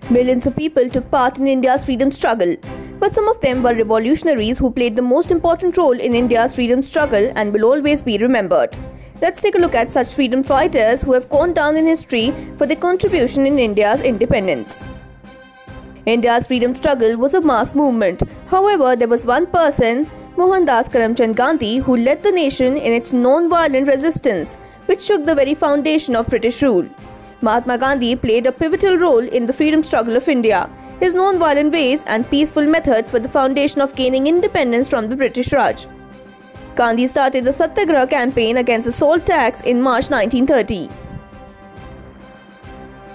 Millions of people took part in India's freedom struggle, but some of them were revolutionaries who played the most important role in India's freedom struggle and will always be remembered. Let's take a look at such freedom fighters who have gone down in history for their contribution in India's independence. India's freedom struggle was a mass movement. However, there was one person, Mohandas Karamchand Gandhi, who led the nation in its non-violent resistance, which shook the very foundation of British rule. Mahatma Gandhi played a pivotal role in the freedom struggle of India. His non-violent ways and peaceful methods were the foundation of gaining independence from the British Raj. Gandhi started the Satyagraha campaign against the salt tax in March 1930.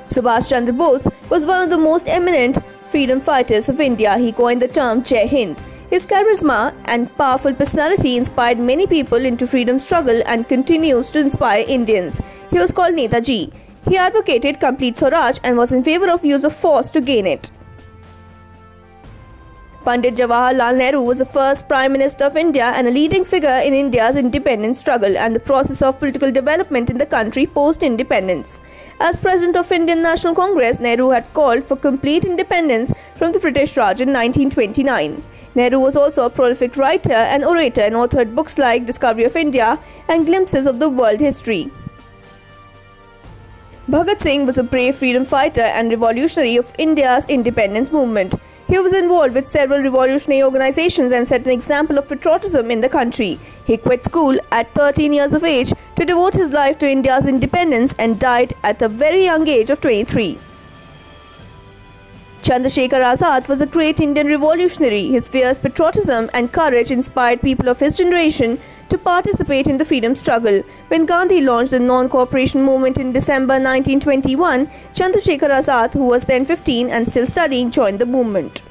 Subhas Chandra Bose was one of the most eminent freedom fighters of India. He coined the term Jai Hind. His charisma and powerful personality inspired many people into freedom struggle and continues to inspire Indians. He was called Netaji. He advocated complete Swaraj and was in favor of use of force to gain it. Pundit Jawaharlal Nehru was the first Prime Minister of India and a leading figure in India's independence struggle and the process of political development in the country post-independence. As President of Indian National Congress, Nehru had called for complete independence from the British Raj in 1929. Nehru was also a prolific writer and orator and authored books like Discovery of India and Glimpses of the World History. Bhagat Singh was a brave freedom fighter and revolutionary of India's independence movement. He was involved with several revolutionary organizations and set an example of patriotism in the country. He quit school at 13 years of age to devote his life to India's independence and died at a very young age of 23. Chandrashekhar Azad was a great Indian revolutionary. His fierce patriotism and courage inspired people of his generation to participate in the freedom struggle. When Gandhi launched the non-cooperation movement in December 1921, Chandrashekhar Azad, who was then 15 and still studying, joined the movement.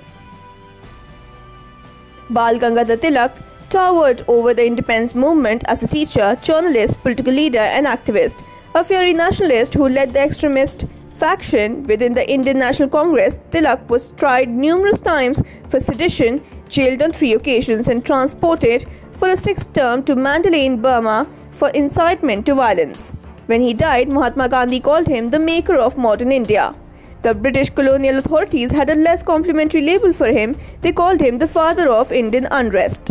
Bal Gangadhar Tilak towered over the independence movement as a teacher, journalist, political leader and activist. A fiery nationalist who led the extremist faction within the Indian National Congress, Tilak was tried numerous times for sedition, jailed on 3 occasions and transported for a 6th term to Mandalay in Burma for incitement to violence. When he died, Mahatma Gandhi called him the maker of modern India. The British colonial authorities had a less complimentary label for him. They called him the father of Indian unrest.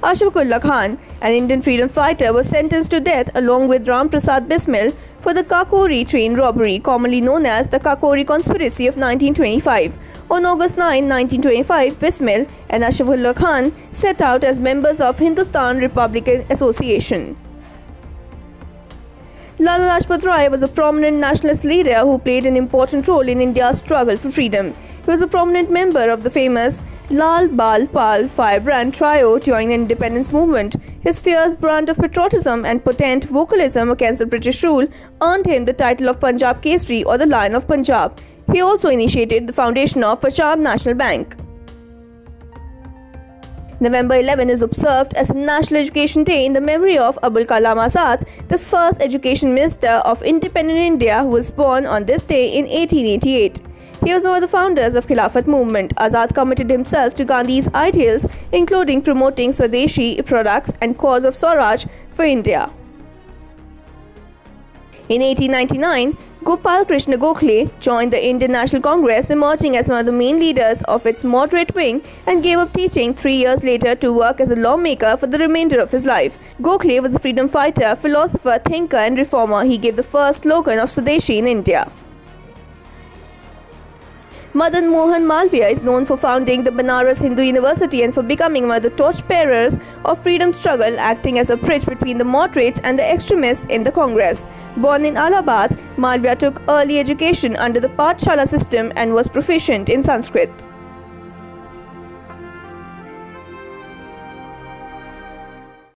Ashfaqullah Khan, an Indian freedom fighter, was sentenced to death along with Ram Prasad Bismil for the Kakori train robbery, commonly known as the Kakori Conspiracy of 1925. On August 9, 1925, Bismil and Ashfaqullah Khan set out as members of Hindustan Republican Association. Lala Lajpat Rai was a prominent nationalist leader who played an important role in India's struggle for freedom. He was a prominent member of the famous Lal Bal Pal firebrand trio during the independence movement. His fierce brand of patriotism and potent vocalism against the British rule earned him the title of Punjab Kesari or the Lion of Punjab. He also initiated the foundation of Punjab National Bank. November 11 is observed as National Education Day in the memory of Abul Kalam Azad, the first education minister of independent India who was born on this day in 1888. He was one of the founders of Khilafat movement. Azad committed himself to Gandhi's ideals, including promoting Swadeshi products and cause of Swaraj for India. In 1899, Gopal Krishna Gokhale joined the Indian National Congress, emerging as one of the main leaders of its moderate wing, and gave up teaching 3 years later to work as a lawmaker for the remainder of his life. Gokhale was a freedom fighter, philosopher, thinker and reformer. He gave the first slogan of Swadeshi in India. Madan Mohan Malviya is known for founding the Banaras Hindu University and for becoming one of the torchbearers of freedom struggle, acting as a bridge between the moderates and the extremists in the Congress. Born in Allahabad, Malviya took early education under the Pathshala system and was proficient in Sanskrit.